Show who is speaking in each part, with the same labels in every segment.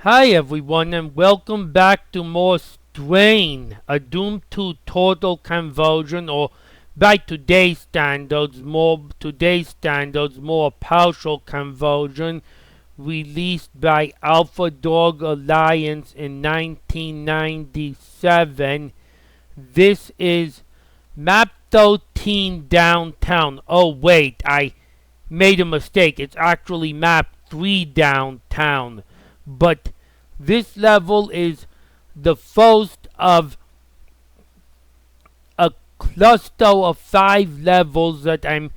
Speaker 1: Hi everyone and welcome back to more Strain, a Doom 2 total conversion, or by today's standards more partial conversion, released by Alpha Dog Alliance in 1997. This is Map 13 Downtown. Oh wait, I made a mistake. It's actually Map 3 Downtown. But this level is the first of a cluster of 5 levels that I'm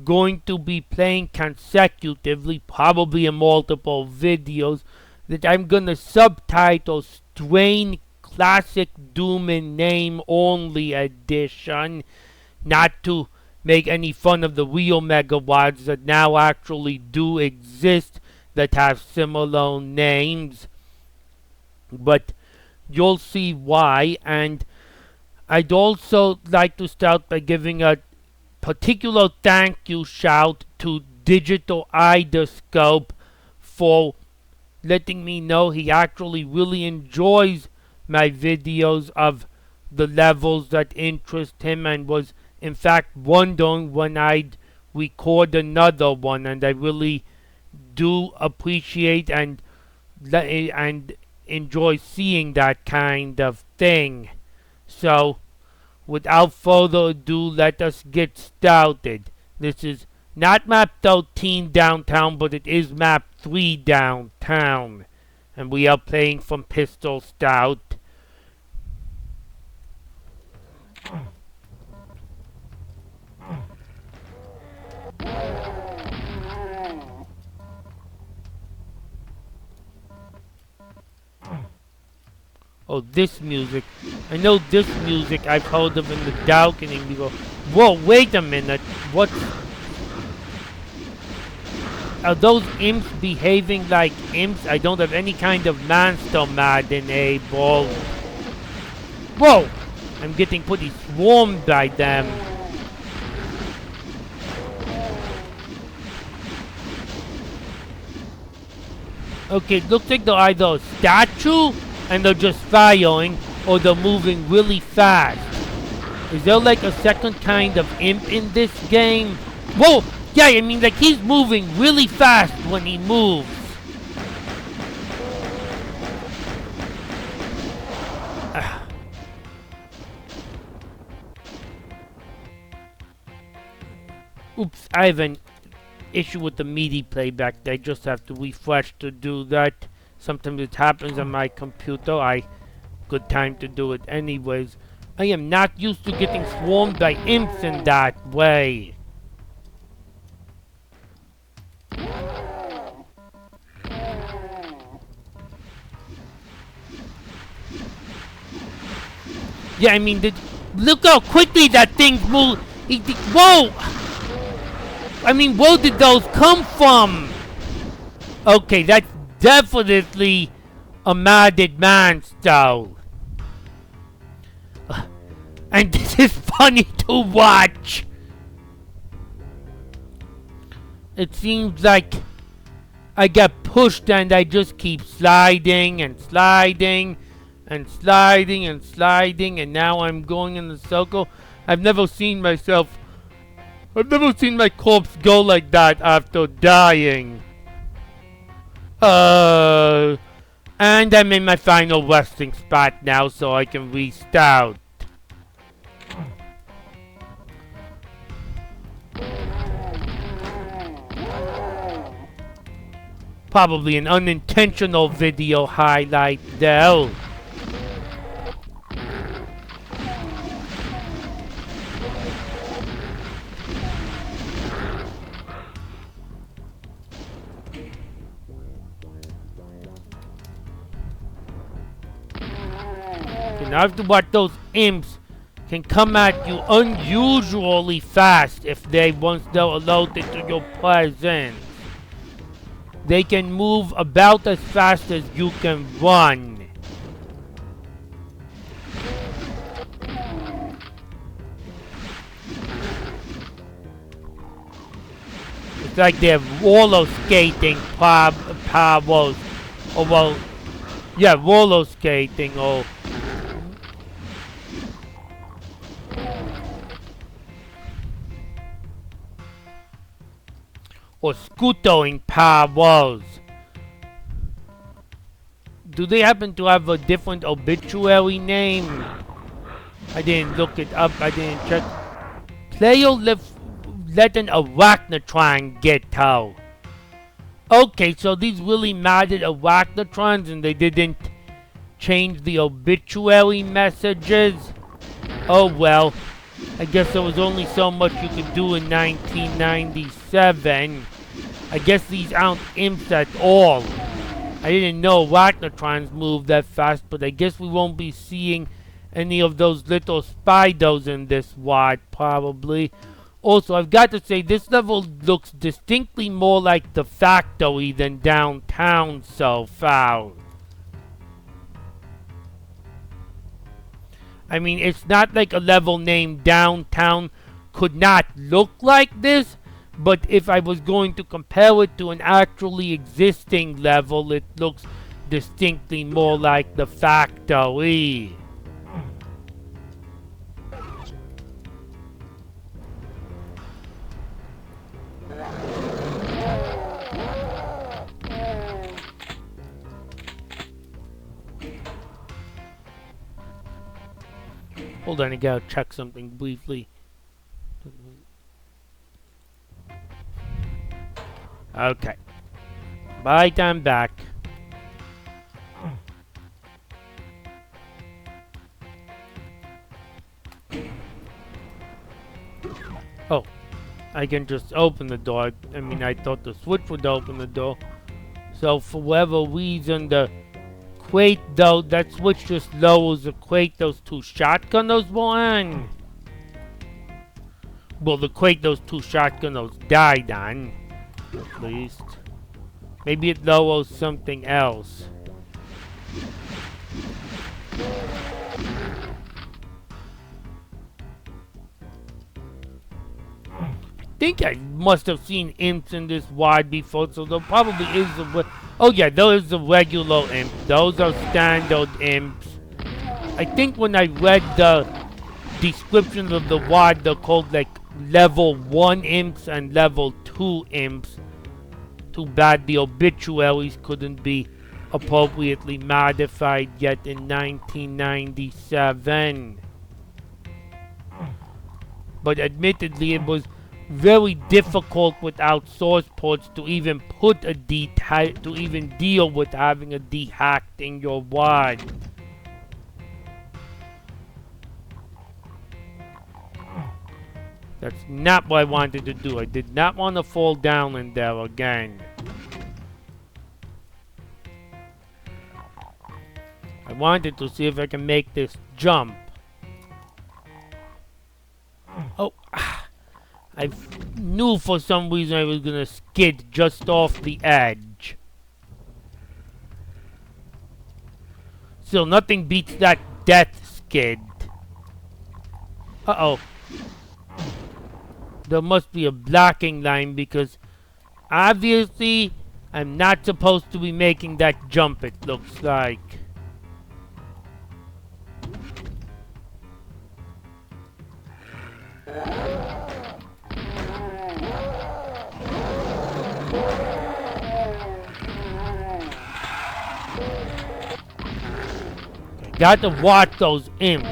Speaker 1: going to be playing consecutively, probably in multiple videos, that I'm going to subtitle Strain Classic Doom in Name Only Edition, not to make any fun of the real megawads that now actually do exist that have similar names, but you'll see why. And I'd also like to start by giving a particular thank you shout to Digital Idoscope for letting me know he actually really enjoys my videos of the levels that interest him, and was in fact wondering when I'd record another one, and I really do appreciate and enjoy seeing that kind of thing. So, without further ado, let us get started. This is not Map 13 Downtown, but it is Map 3 Downtown. And we are playing from Pistol Stout. Oh, this music. I know this music I've heard of in the Darkening before. Whoa, wait a minute. What? Are those imps behaving like imps? I don't have any kind of monster mod enabled. Whoa! I'm getting pretty swarmed by them. Okay, it looks like they're either a statue and they're just firing, or they're moving really fast. Is there like a second kind of imp in this game? Whoa! Yeah, I mean, like, he's moving really fast when he moves. Oops, I have an issue with the MIDI playback. I just have to refresh to do that. Sometimes it happens on my computer. Good time to do it anyways. I am not used to getting swarmed by imps in that way. Yeah, I mean, look how quickly that thing's moved. Whoa! I mean, where did those come from? Okay, that's definitely a modded monster. And this is funny to watch. It seems like I get pushed and I just keep sliding and sliding and sliding and sliding, and now I'm going in the circle. I've never seen my corpse go like that after dying. And I'm in my final resting spot now, so I can restart. Probably an unintentional video highlight there. Now I have to watch those imps can come at you unusually fast once they're alerted to your presence. They can move about as fast as you can run. It's like they have roller skating powers. Or well, Yeah, roller skating or... or scootering powers. Do they happen to have a different obituary name? I didn't look it up. I didn't check. Player let an arachnotron get out. Okay, so these really mattered arachnotrons and they didn't change the obituary messages? Oh well. I guess there was only so much you could do in 1997. I guess these aren't imps at all. I didn't know arachnotrons move that fast, but I guess we won't be seeing any of those little spiders in this wad, probably. Also, I've got to say, this level looks distinctly more like the factory than downtown so far. I mean, it's not like a level named Downtown could not look like this, but if I was going to compare it to an actually existing level, it looks distinctly more like the factory. Hold on, I gotta check something briefly. Okay. Right, I'm back. Oh, I can just open the door. I mean, I thought the switch would open the door. So, for whatever reason, the crate, though, that switch just lowers the crate those two shotgunners were on. Well, the crate those two shotgunners died on, at least. Maybe it lowers something else. I think I must have seen imps in this wide before, so there probably is a... Oh yeah, those are regular imps. Those are standard imps. I think when I read the descriptions of the wad, they're called like level 1 imps and level 2 imps. Too bad the obituaries couldn't be appropriately modified yet in 1997. But admittedly, it was very difficult without source ports to even put a to even deal with having a dehacked in your wad. That's not what I wanted to do. I did not want to fall down in there again. I wanted to see if I can make this jump. Oh, I knew for some reason I was gonna skid just off the edge. Still, nothing beats that death skid. Uh-oh. There must be a blocking line because obviously I'm not supposed to be making that jump, it looks like. Got to watch those imps.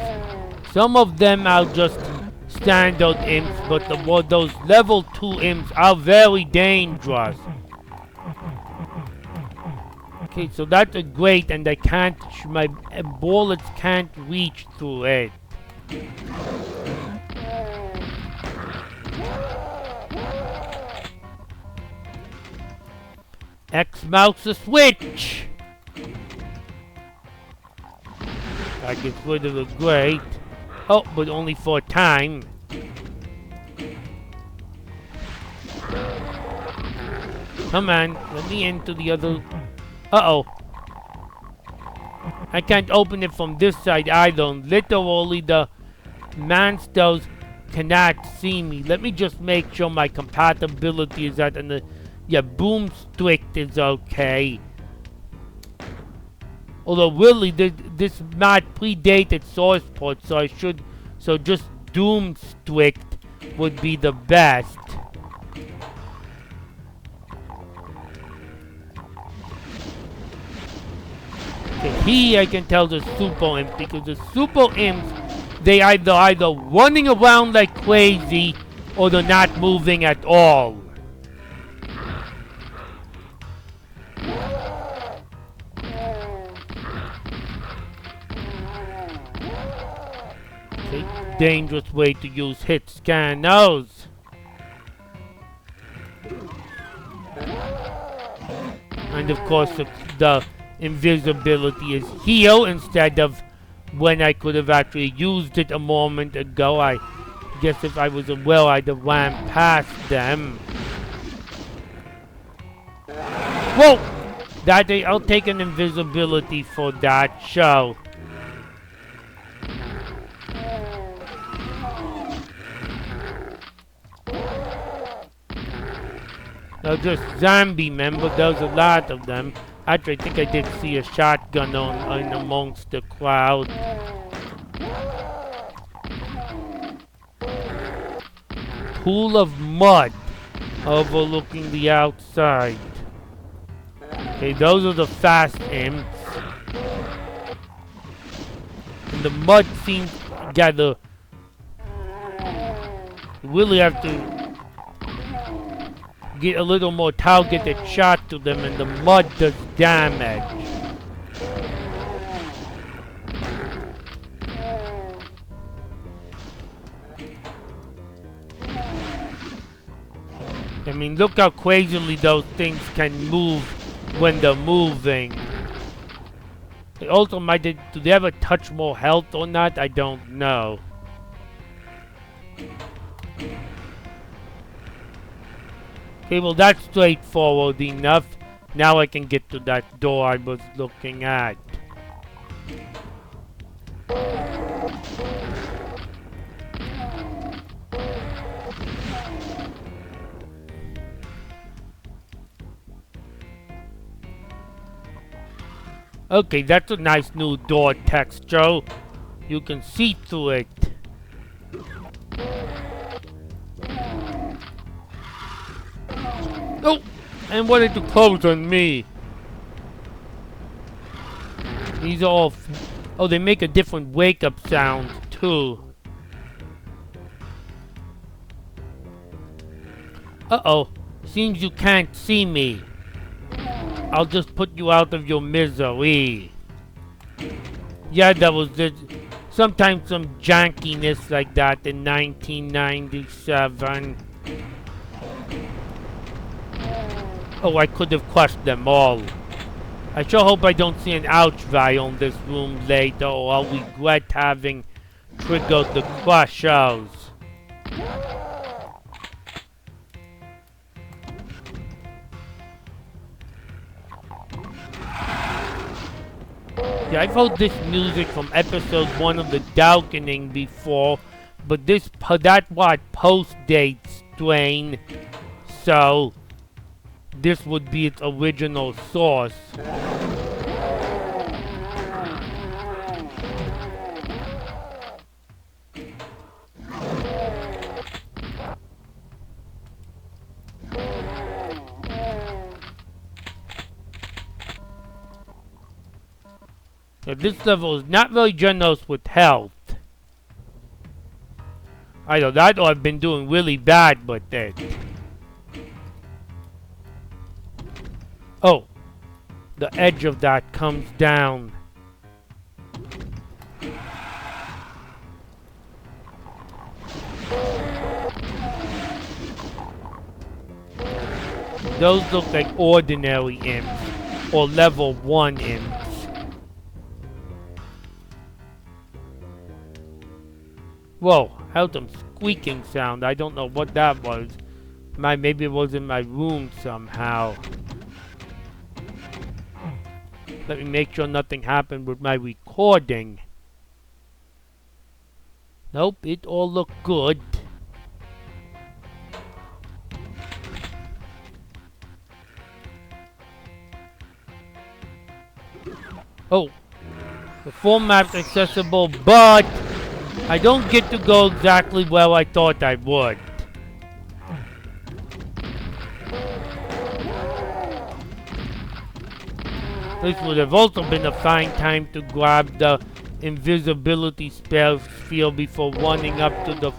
Speaker 1: Some of them are just standard imps, but those level 2 imps are very dangerous. Okay, so that's a great, and I can't, my bullets can't reach through it. X marks the switch. I get rid of the grate. Oh, but only for a time. Come on, let me into the other... Uh-oh. I can't open it from this side either. Literally, the monsters cannot see me. Let me just make sure my compatibility is at... And the boom strict is okay. Although really, this mod predated source port, so just Doom Strict would be the best. Okay, he I can tell the Super Imp, because the Super Imps, they either running around like crazy or they're not moving at all. Okay, dangerous way to use hit scanners. And of course the invisibility is here instead of when I could have actually used it a moment ago. I guess if I was aware I'd have ran past them. Whoa! I'll take an invisibility for that show. They're just zombie men, but there's a lot of them. Actually, I think I did see a shotgun in amongst the crowd. Pool of mud overlooking the outside. Okay, those are the fast imps. And the mud seems together. You really have to get a little more targeted shot to them, and the mud does damage. I mean, look how crazily those things can move when they're moving. They also do they ever touch more health or not? I don't know. Okay, well that's straightforward enough. Now I can get to that door I was looking at. Okay, that's a nice new door texture. You can see through it. Oh! And wanted to close on me. These are all... oh, they make a different wake-up sound, too. Uh-oh. Seems you can't see me. I'll just put you out of your misery. Yeah, that was just... sometimes some jankiness like that in 1997. Oh, I could have crushed them all. I sure hope I don't see an ouch value in this room later, or I'll regret having triggered the crushers. Yeah, I've heard this music from episode 1 of The Darkening before, but that what post-dates Strain, so this would be its original source. Now, this level is not very generous with health. Either that or I've been doing really bad with it. Oh, the edge of that comes down. Those look like ordinary imps, or level 1 imps. Whoa, I heard some squeaking sound. I don't know what that was. Maybe it was in my room somehow. Let me make sure nothing happened with my recording. Nope, it all looked good. Oh, the full map's accessible, but I don't get to go exactly where I thought I would. This would have also been a fine time to grab the invisibility spell field before running up to the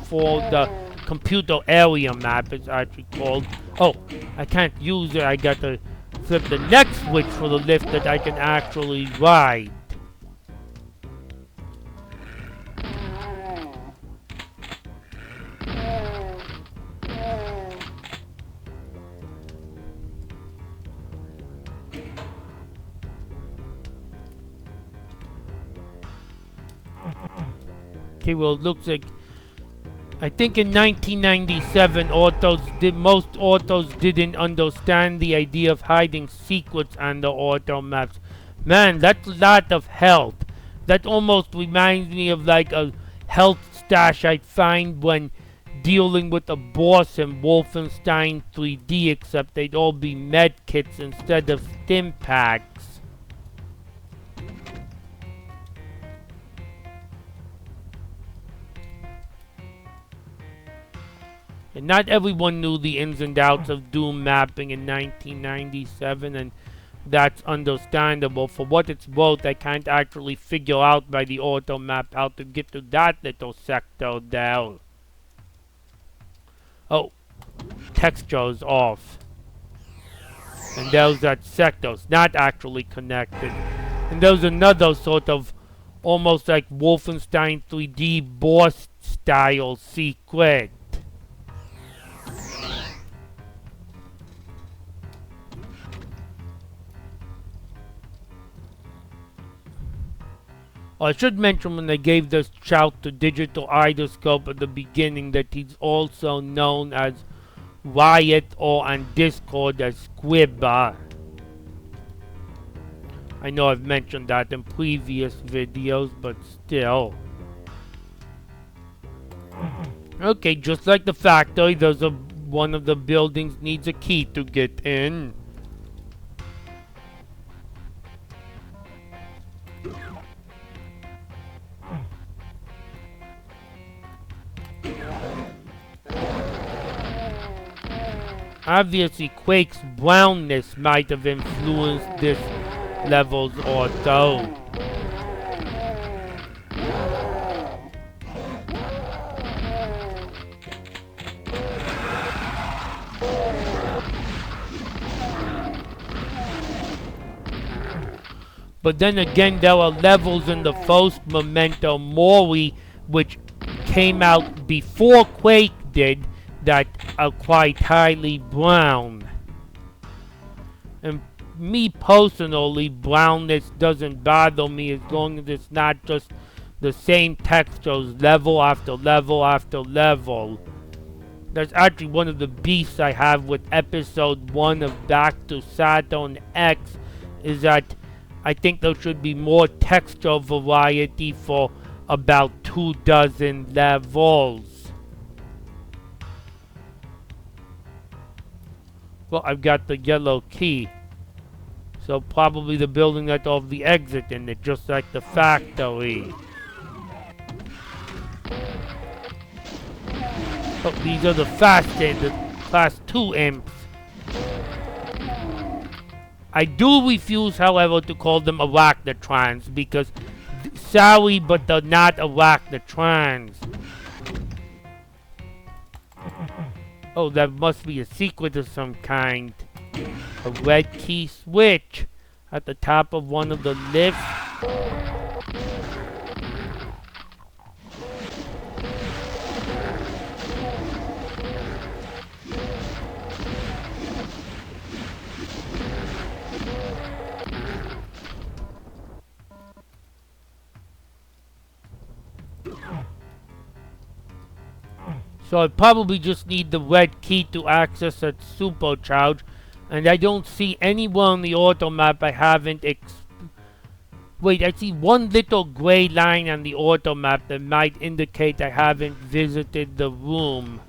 Speaker 1: computer area map, it's actually called. Oh, I can't use it. I got to flip the next switch for the lift that I can actually ride. Okay, well, it looks like I think in 1997, most autos didn't understand the idea of hiding secrets on the auto maps. Man, that's a lot of health. That almost reminds me of like a health stash I'd find when dealing with a boss in Wolfenstein 3D, except they'd all be med kits instead of stim packs. And not everyone knew the ins and outs of Doom mapping in 1997, and that's understandable. For what it's worth, I can't actually figure out by the auto map how to get to that little sector there. Oh, texture's off. And there's that sector. It's not actually connected. And there's another sort of almost like Wolfenstein 3D boss style secret. I should mention when I gave this shout to Digital Idoscope at the beginning that he's also known as Riot or on Discord as Squibba. I know I've mentioned that in previous videos, but still. Okay, just like the factory, one of the buildings needs a key to get in. Obviously, Quake's brownness might have influenced this level's auto. But then again, there are levels in the first Memento Mori which came out before Quake did that are quite highly brown. And me personally, brownness doesn't bother me as long as it's not just the same textures level after level after level. That's actually one of the beefs I have with episode 1 of Back to Saturn X, is that I think there should be more texture variety for about 24 levels. Well, I've got the yellow key. So probably the building that will have the exit in it, just like the factory. Oh, these are the the class 2 imps. I do refuse, however, to call them arachnotrons, because sorry, but they're not arachnotrons. Oh, that must be a secret of some kind. A red key switch at the top of one of the lifts. So I probably just need the red key to access that supercharge, and I don't see anywhere on the auto map I haven't wait, I see one little gray line on the auto map that might indicate I haven't visited the room.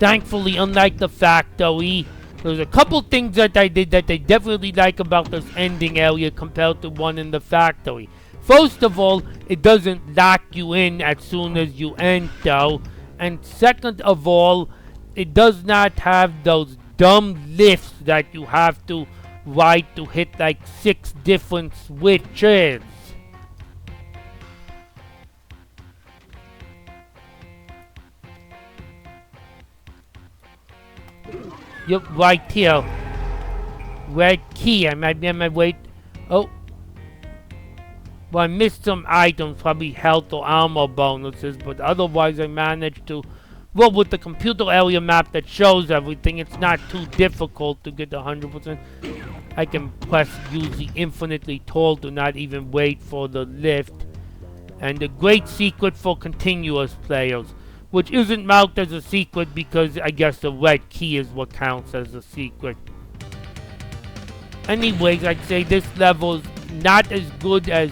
Speaker 1: Thankfully, unlike the factory, There's a couple things that I did that I definitely like about this ending area compared to one in the factory. First of all, it doesn't lock you in as soon as you enter. And second of all, it does not have those dumb lifts that you have to ride to hit like 6 different switches. Yep, right here. Red key. I might be on my way. Oh. Well, I missed some items, probably health or armor bonuses, but otherwise I managed to. Well, with the computer area map that shows everything, it's not too difficult to get 100%. I can press use the infinitely tall to not even wait for the lift. And the great secret for continuous players, which isn't marked as a secret because I guess the red key is what counts as a secret. Anyways, I'd say this level's not as good as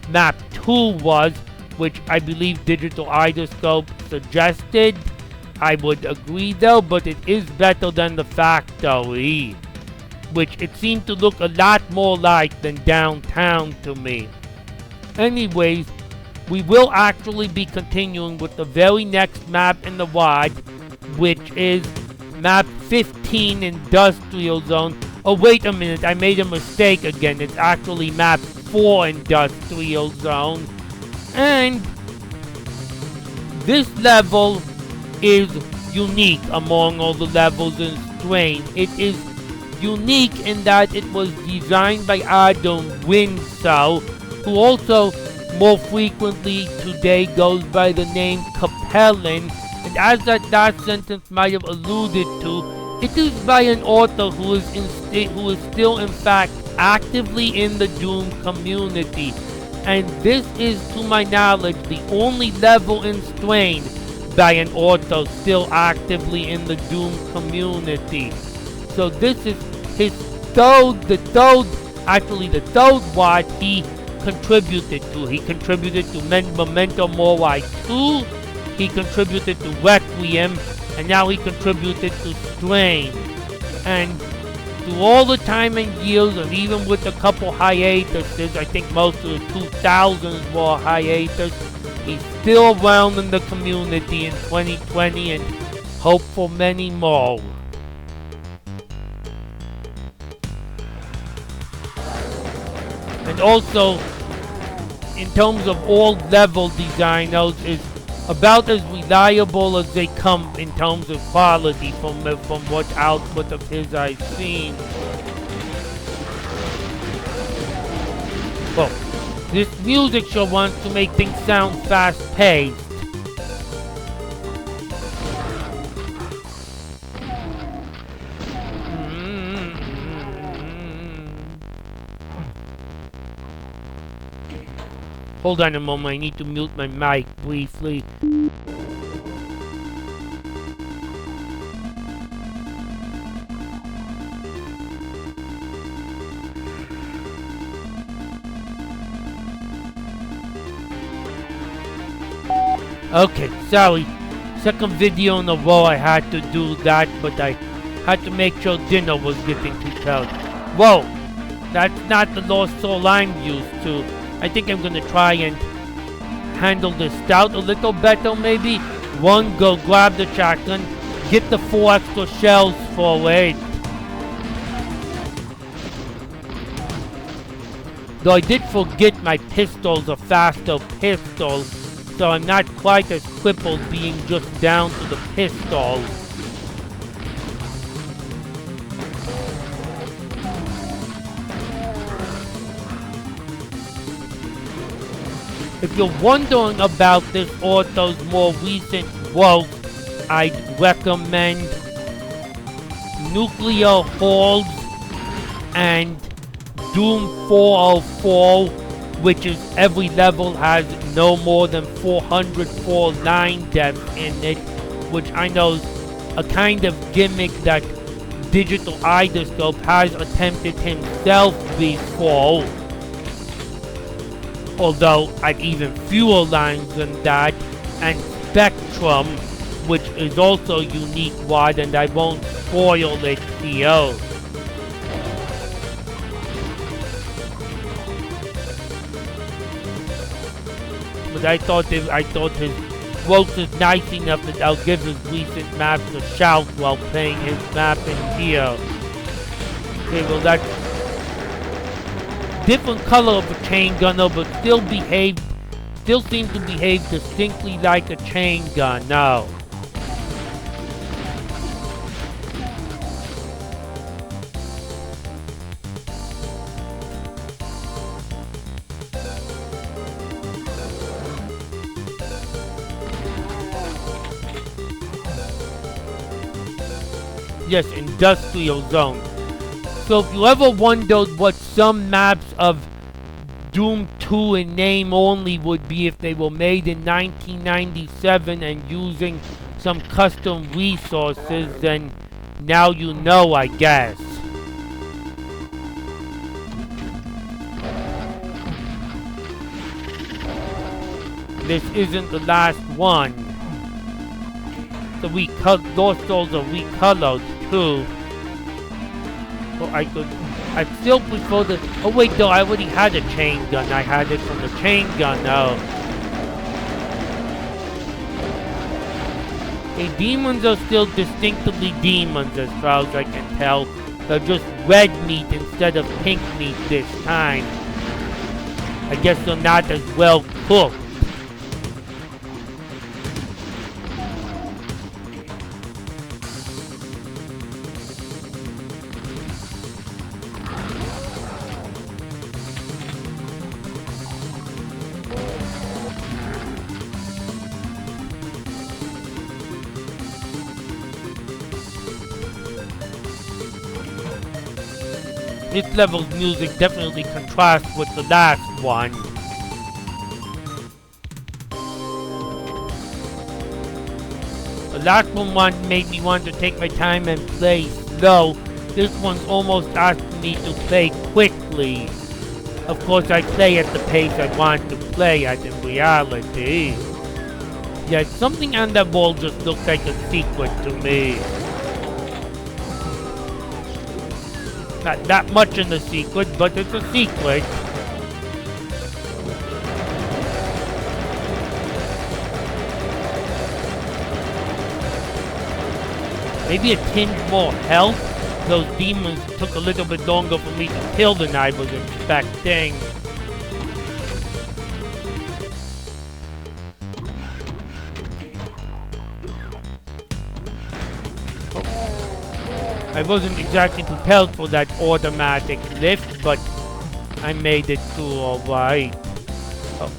Speaker 1: Map 2 was, which I believe Digital Idoscope suggested. I would agree though, but it is better than the factory, which it seemed to look a lot more like than downtown to me. Anyways, we will actually be continuing with the very next map in the WAD, which is Map 15 Industrial Zone. Oh, wait a minute, I made a mistake again. It's actually Map 4 Industrial Zone. And this level is unique among all the levels in Strain. It is unique in that it was designed by Adam Winslow, who also more frequently today goes by the name Capellan, and as that last sentence might have alluded to, it is by an author who is still in fact actively in the Doom community, and this is to my knowledge the only level in Strain by an author still actively in the Doom community. So this is his the third WAD he contributed to. He contributed to Memento Mori 2, he contributed to Requiem, and now he contributed to Strain. And through all the time and years, and even with a couple hiatuses, I think most of the 2000s were hiatus, he's still around in the community in 2020 and hope for many more. And also, in terms of all level designers, is about as reliable as they come in terms of quality from what output of his I've seen. Well, this music sure wants to make things sound fast-paced. Hold on a moment, I need to mute my mic briefly. Okay, sorry. Second video in a row I had to do that, but I had to make sure dinner was getting prepared. Whoa! That's not the Lost Soul I'm used to. I think I'm gonna try and handle the stout a little better maybe. One, go grab the shotgun, get the 4 extra shells for it. Though I did forget my pistol's a faster pistol, so I'm not quite as crippled being just down to the pistol. If you're wondering about this author's more recent work, I'd recommend Nuclear Halls and Doom 404, which is every level has no more than 404 line depth in it, which I know is a kind of gimmick that Digital Idoscope has attempted himself before. Although I've even fewer lines than that, and Spectrum, which is also unique wide, and I won't spoil it here. But I thought his quote is nice enough that I'll give his recent maps a shout while playing his map in here. Okay, well that's different color of a chain gunner, but still seems to behave distinctly like a chain gun now. Yes, industrial zone. So if you ever wondered what some maps of Doom 2 in name only would be if they were made in 1997 and using some custom resources, then now you know, I guess. This isn't the last one. The Lost Souls are recolored too. So I still prefer the, oh wait, no, I already had a chain gun. I had it from the chain gun, oh. Okay, demons are still distinctively demons as far as I can tell. They're just red meat instead of pink meat this time. I guess they're not as well cooked. This level's music definitely contrasts with the last one. The last one made me want to take my time and play slow. This one's almost asking me to play quickly. Of course, I play at the pace I want to play at in reality. Yeah, something on that wall just looks like a secret to me. Not that much in the secret, but it's a secret. Maybe a tinge more health. Those demons took a little bit longer for me to kill than I was expecting. I wasn't exactly prepared for that automatic lift, but I made it through alright. Oh.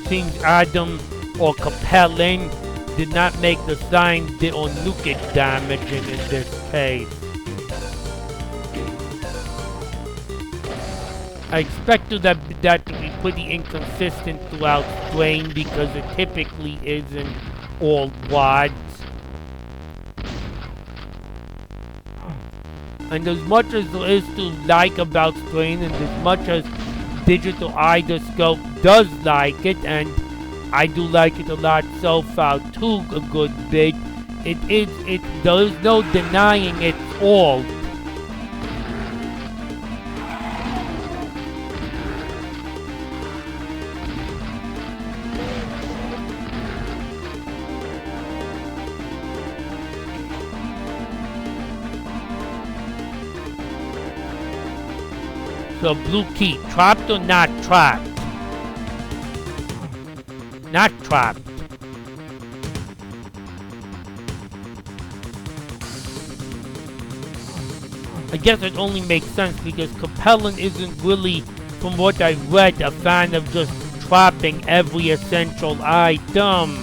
Speaker 1: Seems Adam or Capellan did not make the sign or nuke damaging in this case. I expected that to be pretty inconsistent throughout Strain because it typically isn't all wads. And as much as there is to like about Strain, and as much as Digital Ideoscope does like it, and I do like it a lot so far too, a good bit, there is no denying its all. So blue key, trapped or not trapped? Not trapped. I guess it only makes sense because Capellan isn't really, from what I've read, a fan of just trapping every essential item.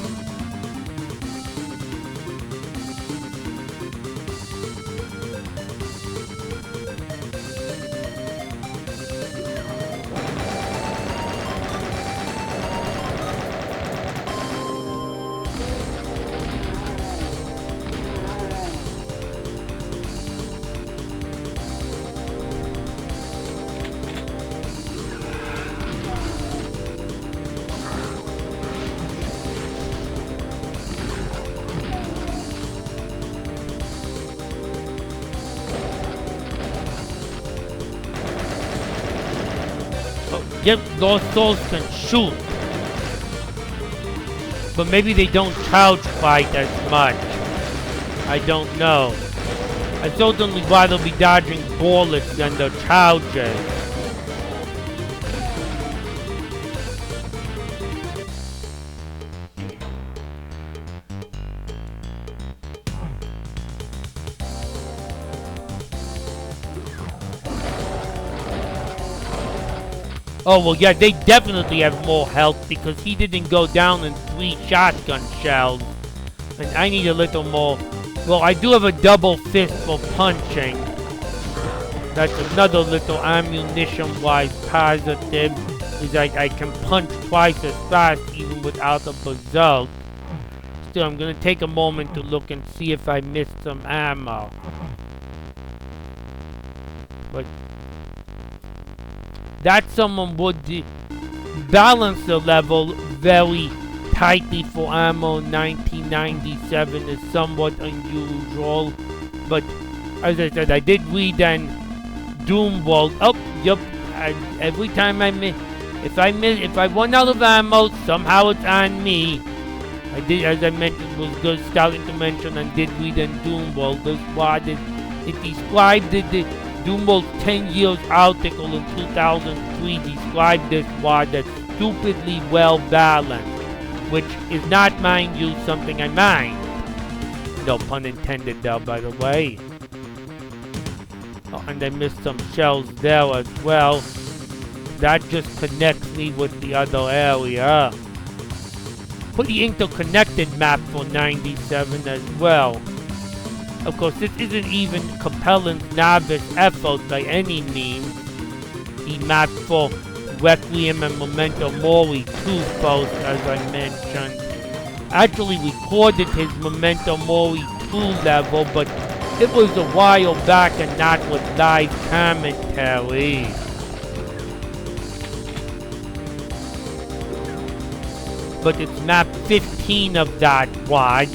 Speaker 1: Oh, yep, Lost Souls can shoot. But maybe they don't charge quite as much. I don't know. I certainly rather be dodging bullets than the charges. Oh, well, yeah, they definitely have more health because he didn't go down in 3 shotgun shells. And I need a little more. Well, I do have a double fist for punching. That's another little ammunition-wise positive. Is I can punch twice as fast even without a berserk. Still, I'm going to take a moment to look and see if I missed some ammo. But that someone would balance the level very tightly for ammo. 1997 is somewhat unusual, but as I said, I did read an Doom World. Oh, yep. Every time if I run out of ammo, somehow it's on me. I did, as I mentioned, was just starting to mention and did read in Doom World. This squad it described the Doom World's 10 years article in 2003 described this squad as stupidly well balanced, which is not, mind you, something I mind. No pun intended there, by the way. Oh, and I missed some shells there as well. That just connects me with the other area. Pretty interconnected map for 97 as well. Of course, this isn't even Capellan's novice effort by any means. He mapped for Requiem and Memento Mori 2 first, as I mentioned. Actually recorded his Memento Mori 2 level, but it was a while back and not with live commentary. But it's map 15 of that quad.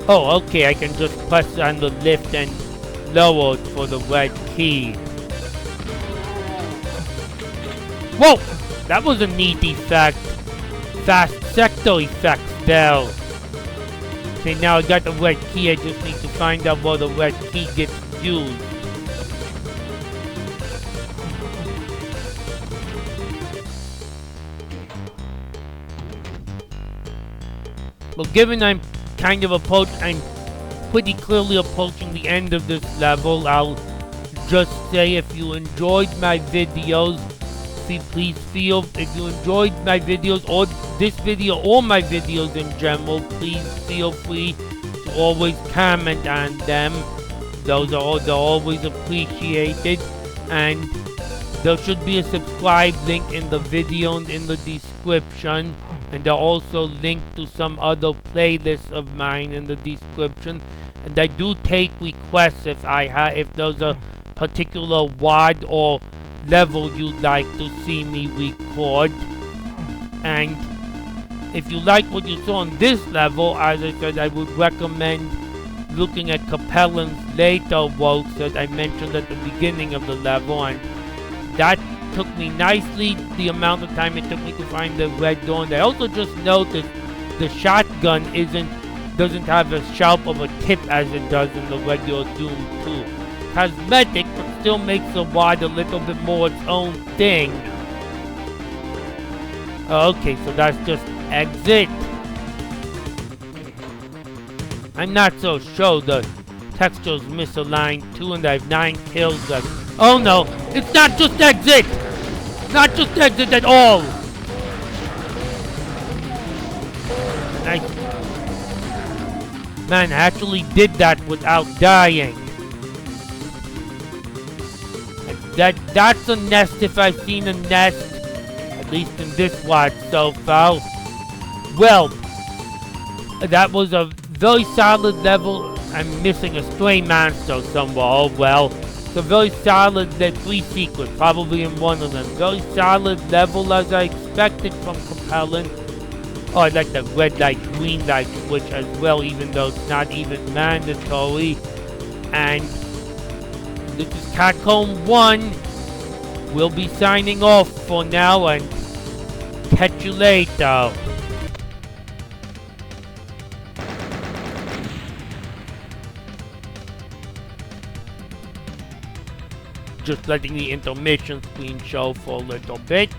Speaker 1: Oh, okay, I can just press on the lift and lower it for the red key. Whoa! That was a neat effect. Fast sector effects there. Okay, now I got the red key. I just need to find out where the red key gets used. Well, given I'm pretty clearly approaching the end of this level, I'll just say if you enjoyed my videos, please feel, if you enjoyed my videos or this video or my videos in general, please feel free to always comment on them. They're always appreciated, and there should be a subscribe link in the video and in the description, and I'll also link to some other playlists of mine in the description. And I do take requests if there's a particular WOD or level you'd like to see me record. And if you like what you saw on this level, as I said, I would recommend looking at Capellan's later works that I mentioned at the beginning of the level, and that took me nicely the amount of time it took me to find the red door. And I also just noticed the shotgun doesn't have as sharp of a tip as it does in the regular Doom 2. Cosmetic, but still makes the WOD a little bit more its own thing. Okay, so that's just exit. I'm not so sure, the texture's misaligned too, and I have 9 kills left. Oh no, it's not just exit! Not just exit at all! Man, I actually did that without dying. That's a nest if I've seen a nest, at least in this WOD so far. Well, that was a very solid level. I'm missing a stray monster somewhere. Oh well. It's a very solid 3 secrets, probably in one of them. Very solid level as I expected from Capellan. Oh, I like the red light, green light switch as well, even though it's not even mandatory. And this is Catcomb 1. We'll be signing off for now and catch you later. Just letting the intermission screen show for a little bit.